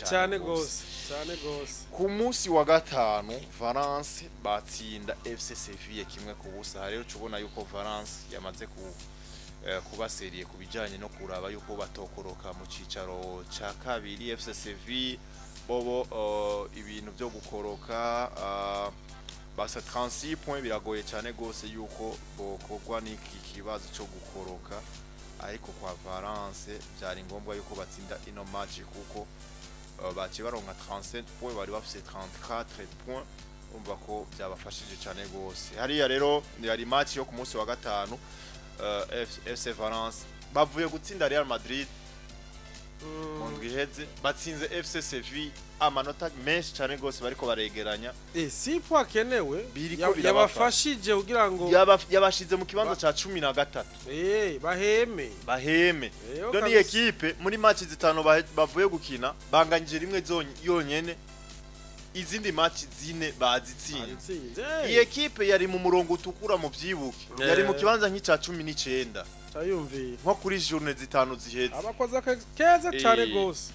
cyane gose cyane gose. Ku munsi wa gatanu Valence batsinda FC Sevilla kimwe ku busa. Rero tubona yuko Valence yamaze kuba serie kubijanye no kuraba yuko batokoroka mu cicaro ca kabiri. FC Sevilla bobo ibintu byo gukoroka basa 36 points biragoye cyane gose yuko bokogwa n'iki kibazo cyo gukoroka, ariko kwa Valence byari ngombwa yuko batsinda ino match kuko baci baronka 37 points bari bafise 34 points, umva ko byabafashije cyane gose. Hariya rero yari match yo ku munsi wa gatanu. FC Valence bavuye gutsinda Real Madrid mu iheze, batsinze FC Sevilla amanota menshi cyane gose bariko baregeranya. Si points kenewe yabafashije kugira ngo yabashize mu kibanza ca 13. baheme doni equipe muri match zitano bavuye gukina banganyije rimwe yonyene, izindi match zine bazitsinze. Iyi equipe yari mu murongo utukura mu byibuke, yari mu kibanza nk'ica 19 ayumviye nko kuri journée zitanu ziheze. Abakoze keza cyane gose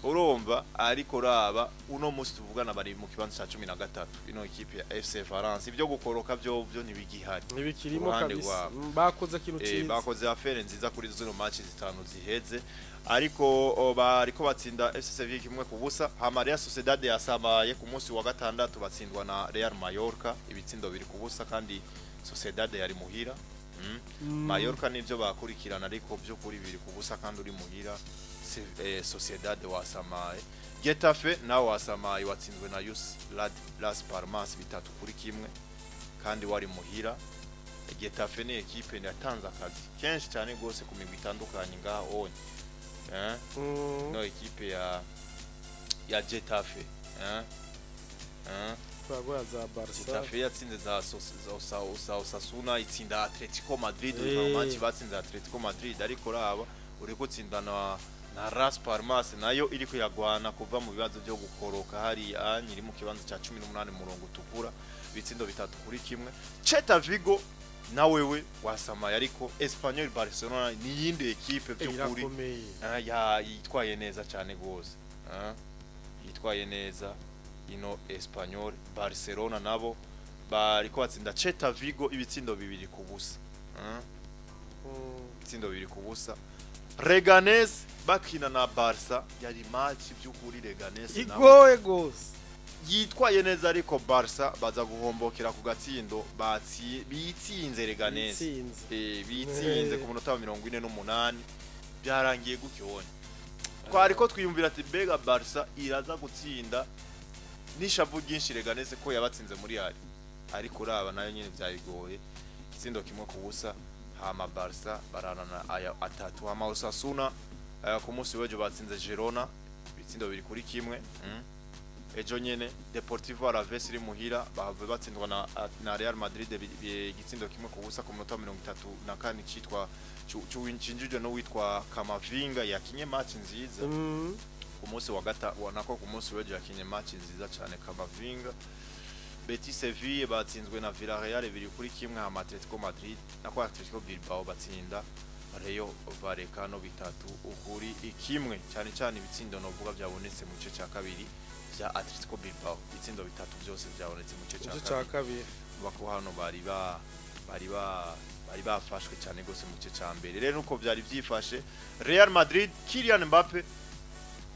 urumva, ariko raba uno musi tuvugana bari mu kibanza ca 13 ino equipe ya FC Valence. Ibyo gukoroka byo ntibigihari, ntibikirimo kabisa. Bakoze kintu cyiza, bakoze affaire nziza kuri zino match zitanu ziheze, ariko bariko batsinda FC Sevilla kimwe ku busa. Hama Real Sociedad yasamaye ku munsi wa gatandatu batsindwa na Real Mallorca ibitsindo biri ku busa, kandi Sociedad yari muhira. Mallorca nivyo bakurikirana, ariko byo kuri biri ku busa kandi uri muhira. Sociedad wasamaye. Getafe nawe wasamaye, watsinzwe na Las Palmas 3-1 kandi wari muhira. Getafe ni equipe yatanze akazi kenshi cyane gose ku migwi itandukanye ngaho onye. No equipe ya Getafe twagora za Barca. Getafe yatsinze za Osasuna, itsinda Atletico Madrid. Match batsinze Atletico Madrid, ariko raba uri gutsinda na Las Palmas nayo iri kuyagwana kuva mu bibazo byo gukoroka. Hari nyiri mu kibanza ca 18 murongo utukura bitsindo 3-1. Celta Vigo na wewe wasamaye, ariko Espanyol Barcelona ni yindi equipe by'ukuri yitwaye neza cyane gose. Yitwaye neza ino Espanyol. Barcelona nabo bariko batsinda Celta Vigo ibitsindo 2 ku busa. Ibitsindo 2 ku busa. Leganés bakina na Barca yari match by'ukuri. Leganés igoye gose yitwaye neza, ariko Barca baza guhombokera ku gatsindo bitsinze Leganés. Bitsinze ku munota wa 48 byarangiye gucyone. Twariko twiyumvira ati bega Barca iraza gutsinda nishavu byinshi Leganés ko yabatsinze muri hari, ariko raba nayo nyine byayigoye. Itsindo kimwe ku busa. Hama Barca baranana aya atatu. Hama Osasuna ku munsi w'ejo batsinze Girona ibitsindo 2-1. Ejo nyene Deportivo Alaves iri muhira bahavuye batsindwa na Real Madrid igitsindo kimwe ku busa ku munota 34 citwa cy'uwinjinjije no witwa Camavinga. Yakinye match nziza ku munsi wa nako ku munsi w'ejo yakinye match nziza cyane Camavinga. Betis Sevilla batsinzwe na Villarreal 2-1. Hama Atletico Madrid nako Atletico Bilbao batsinda Rayo Vallecano 3-1. cyane cyane ibitsindo no vuga byabonetse mu gice cya kabiri bya Atletico Bilbao. Ibitsindo 3 byose byabonetse mu gice cya kabiri. Bako hano bari bafashwe cyane gose mu gice cya mbere. Rero uko byari byifashe, Real Madrid Kylian Mbappe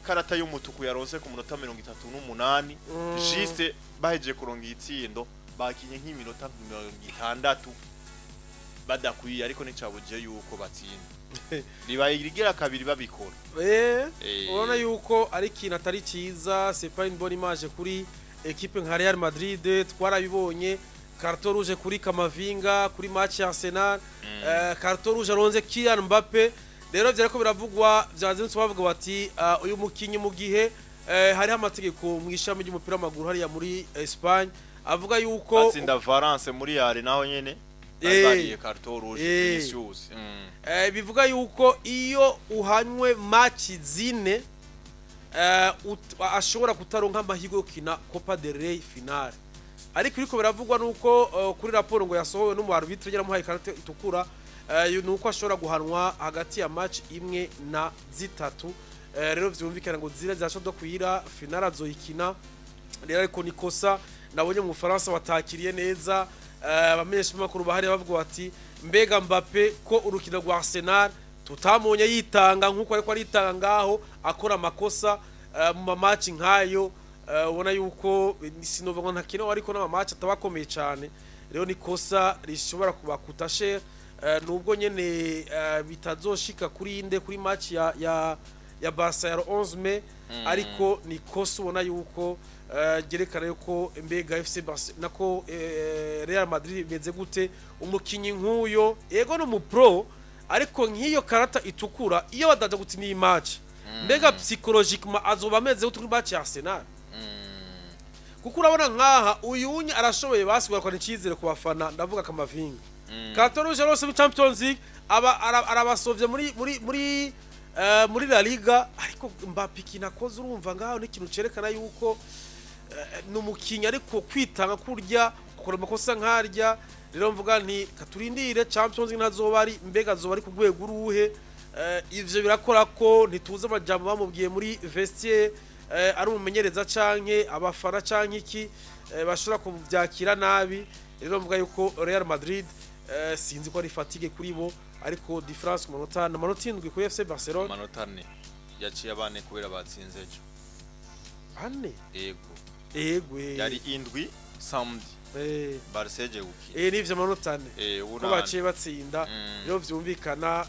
karata y'umutuku yaronse ku munota 38 juste baheje kuronga itsindo, bakinye nk'iminota 60 badakwiye, ariko nicabuje yuko batsinda. Ribaye rigera kabiri babikora. Urabona yuko ari kintu atari cyiza. C'est pas une bonne image kuri equipe nka Real Madrid. Twarabibonye carton rouge kuri Camavinga kuri match ya Arsenal, carton rouge aronze Kylian Mbappe. Rero byarako biravugwa byazinze bavuga bati uyu mukinyi mu gihe hari amategeko mu ishami ry'umupira w'amaguru hariya muri Espagne avuga yuko batsinda Valence muri yare naho nyene bariye carton rouge Vinicius. Bivuga yuko iyo uhanywe match zine ashobora kutaronka amahirwe yo kina Copa del Rey finale, ariko iriko biravugwa nuko kuri raporo ngo yasohowe n'umu arbitre yaramuhaye carte itukura nuko ashobora guhanwa hagati ya match imwe na zitatu rero vyumvikana ngo zira zashodo kwira finale azoyikina rero ariko nikosa nabonye mu Faransa watakiriye neza abamenyesha makuru bahari bavuga ati mbega Mbappe ko urukino rwa Arsenal tutamonye yitanga nkuko ariko aritanga ngaho akora amakosa mu match nkayo ubona yuko sinova ngo ntakino ariko na match atabakomeye cyane rero nikosa rishobora kubakuta cher nubwo nyene bitazoshika kuri inde kuri match ya Barca ya 11 Mai ariko nikosa ubona yuko gerekana yuko mbega FC Barcelona nako Real Madrid bimeze gute umukinyi nkuyo yego no mu pro ariko nkiyo karata itukura iyo badaje gutini iyi match mbega psychologiquement azoba ameze uturi match ya Arsenal kuko urabona nkaha uyunye arashoboye basigura ko nicizere ku bafana ndavuga Kamavinga Catoruje rose mu Champions League arabasovye muri La Liga ariko Mbappe kinakoze urumva ngaho n'ikintu cerekana yuko numukinya ariko kwitanga kurya gukora amakosa nkarya rero mvuga nti katurindire Champions League nazoba ari mbega zoba ari ku rwego uruhe ivyo birakora ko ntituze amajambo bamubwiye muri vestiaire ari umumenyereza canke abafana canke iki bashobora kuvyakira nabi rero mvuga yuko Real Madrid sinzi ko ari fatigue kuri bo ariko difference ku manota na manota indwi kuri FC Barcelona manota ne yaciye abane kubera batsinze ejo ane ego yari indwi samedi Barceje guki nivyo manota ane ko baciye batsinda rero vyumvikana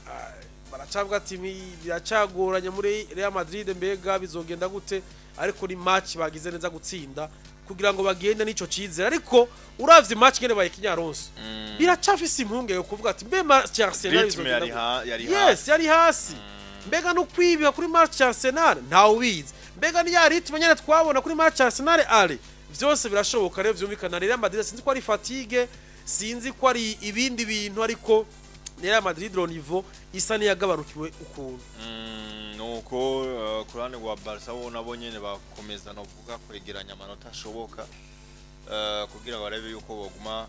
baracabwa ati biracagoranye muri Real Madrid mbega bizogenda gute ariko ni match bagize neza gutsinda kugira ngo bagende nico cizera ariko uravye match ngene bayikinyaronse biracafise impunge yo kuvuga ati mbe match ya Arsenal yari hasi mbega no kwibiha kuri match ya Arsenal nta ubizi mbega ni ya ritme nyene twabona kuri match ya Arsenal ale vyose birashoboka rero vyumvikana Real Madrid sinzi ko ari fatigue sinzi ko ari ibindi bintu ariko Real Madrid ro niveau isa ni yagabarukiwe ukuntu nuko kurane wa Barca wo nabo nyene bakomeza no kuvuga kwegeranya amanota ashoboka kugira ngo barebe yuko boguma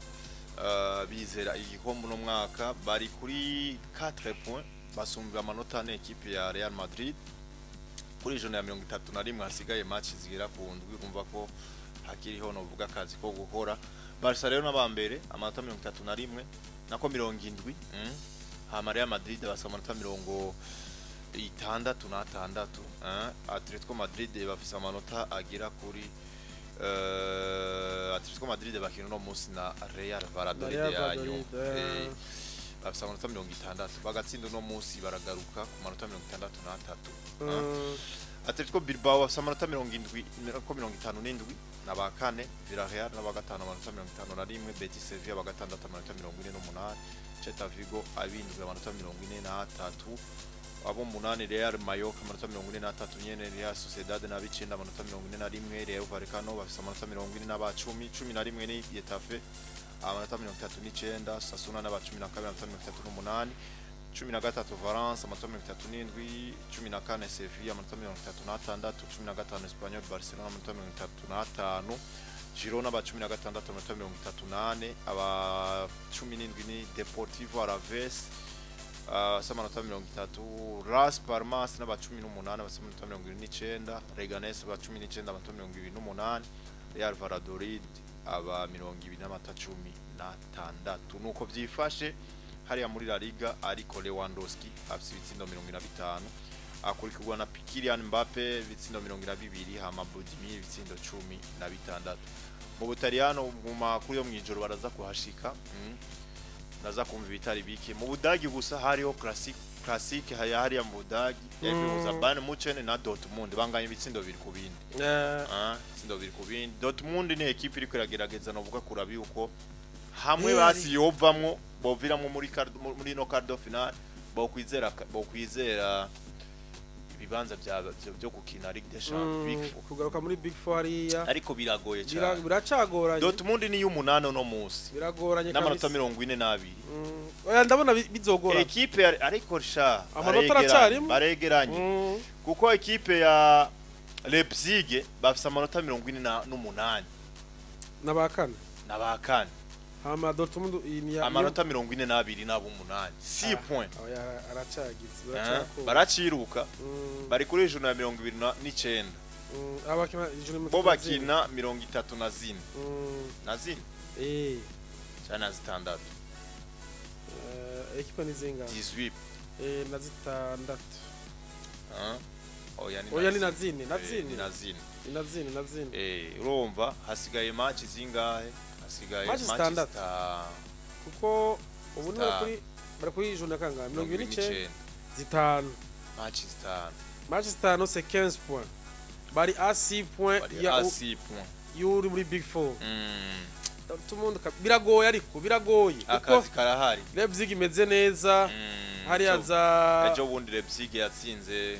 bizera igikombe no mwaka bari kuri 4 points basumbira amanota ne equipe ya Real Madrid kuri jone ya 31 hasigaye match zigera ku ndwi urumva ko hakiriho no vuga kazi ko gukora Barca rero nabambere amanota 31 nako 70 hama Real Madrid basa amanota 66 Atletico Madrid bafise amanota agira kuri Atletico Madrid bakina no musi na Real Valladolid yanyu bafise amanota 60 bagatsinda no musi baragaruka ku manota 63 Atletico Bilbao bafise amanota 57 nabakane Villarreal nabagatano amanota 51 Betis Sevilla bagatandatu amanota 48 Celta Vigo abindwi amanota 43 abo munani Real Mallorca amanota 43 nyene Real Sociedad na bicenda amanota 41 Rayo Vallecano bafise amanota 10 ni Getafe amanota 39 Sassuolo na 12 amanota 38 13 Valence amanota 37 14 Sevilla amanota 36 15 Espanyol Barcelona amanota 35 Girona ba 16 amanota 38 aba 17 ni Deportivo Alaves samanota 30 Las Palmas na ba 18 amanota 29 Leganés ba 19 amanota 28 Real Valladolid aba 26 nuko byifashe hariya muri La Liga ariko Lewandowski afite ibitsindo 25 akurikirwa na Kylian Mbappe ibitsindo 22 hama Budimir ibitsindo 16 mu Butaliyano mu makuru yo mwijoro baraza kuhashika naza kumva bitari bike mu Budagi gusa hariho classic hariya mu Budagi yabihuza Bayern Munchen na Dortmund banganye ibitsindo 2 ku bindi ibitsindo 2 ku bindi Dortmund ni equipe iri kwiragerageza no vuga kurabi uko hamwe basi yovamwo boviramwo muri no quart de finale bokwizera ibibanza byo gukina Ligue des Champions kugaruka muri Big Four hariya ariko biragoye cyane biracagoranye Dortmund ni y'umunano no munsi biragoranye n'amanota 42 oya ndabona bizogora equipe ariko sha amanota aracarimo baregeranye kuko equipe ya Leipzig bafise amanota 48 nabakane hama Dortmund amanota 42 nabo 8 6 points aracagize baraciruka bari kuri ijana na 29 abakina ijana bo bakina 34 na zine cyane zitandatu ekipa nizinga 18 na zitandatu oya ni nazini urumva hasigaye match zingahe hasigaye match zitandatu kuko ubu ni bari kuri ijana kanga 29 zitanu match zitanu c'est 15 points bari à 6 points yuri muri big 4 tumundo biragoye ariko biragoye akazi karahari Leipzig imeze neza hari aza ejo bundi Leipzig yatsinze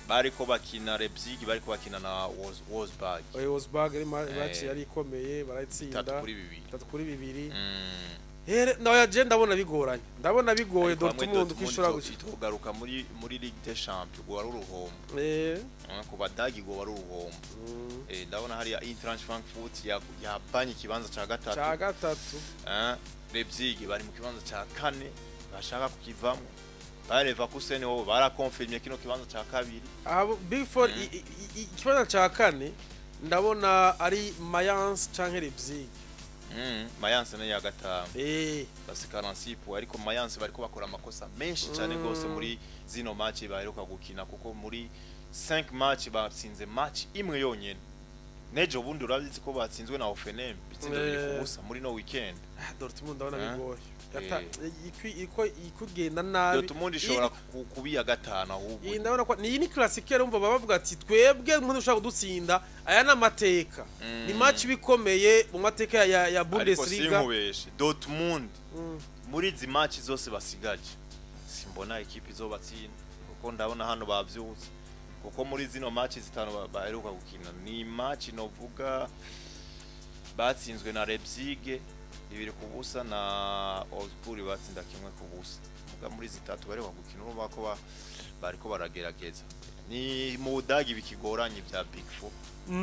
bariko bakina Leipzig bariko bakina na Wolfsburg ari match yari ikomeye barayitsinda 3-2 nawe je ndabona bigoranye ndabona bigoye Dortmund kwishura gugaruka muri Ligue des Champions go ari uruhombo ku badagi go ari uruhombo ndabona hari Eintracht Frankfurt yabanye kibanza ca gatatu Leipzig bari mu kibanza ca kane bashaka kukivamo Bayer Leverkusen wo barakonfirmye kino kibanza ca kabiri Big Four ikibanza ca kane ndabona ari Mayence canke Leipzig Mayence ne ya gatanu basi 46 ariko Mayence bariko bakora amakosa menshi cyane gose muri zino match baheruka gukina kuko muri 5 match batsinze match imwe yonyene nejo bundi urabizi ko batsinzwe na Hoffenheim bitsindo bifubusa muri no weekend Dortmund ndabona bigoye ikugenda nabi Dortmund ishobora kubiya gatana ahubwo ndabona ko ni classique rumva bavuga ati twebwe umuntu ushaka kudutsinda aya namateka ni match bikomeye mu mateka ya Bundesliga Dortmund muri zi match zose basigaje simbona equipe izobatsinda kuko ndabona hano bavyutse kuko muri zino match zitanu baheruka gukina ni match novuga batsinzwe na Leipzig 2-0 na Wolfsburg batsinda 1-0 muga muri zitatu baheruka gukina urumva ko bariko baragerageza ni mu Budagi bikigoranye bya Big Four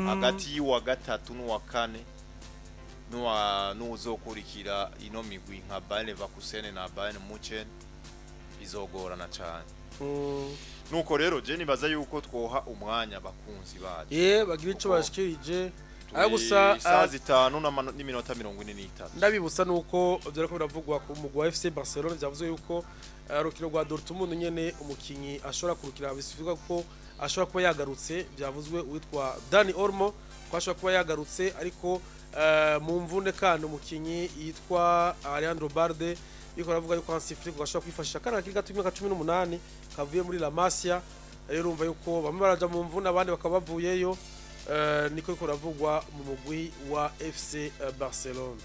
hagati y'uwa gatatu n'uwa kane n'uzokurikira ino migwi nka Bayer Leverkusen na Bayern Munchen bizogorana cyane nuko rero je nibaza yuko twoha umwanya bakunzi baje bagira ico bashikirije ayo gusa sazi 5 n'iminota 43 ndabibusa nuko byarako biravugwa ku mugwa wa FC Barcelona byavuze yuko rukiro rwa Dortmund nyene umukinyi ashobora kurukira bisivuga ko ashobora kuba yagarutse byavuzwe witwa Dani Olmo ko ashobora kuba yagarutse ariko mu mvune kandi umukinyi yitwa Alejandro Balde biko ravuga yuko Hansifri ko ashobora kwifashisha kana kiri gatumye ka 18 kavuye muri La Masia rero urumva yuko bamwe baraja mu mvune abandi bakabavuyeyo niko kuravugwa mu mugwi wa FC Barcelona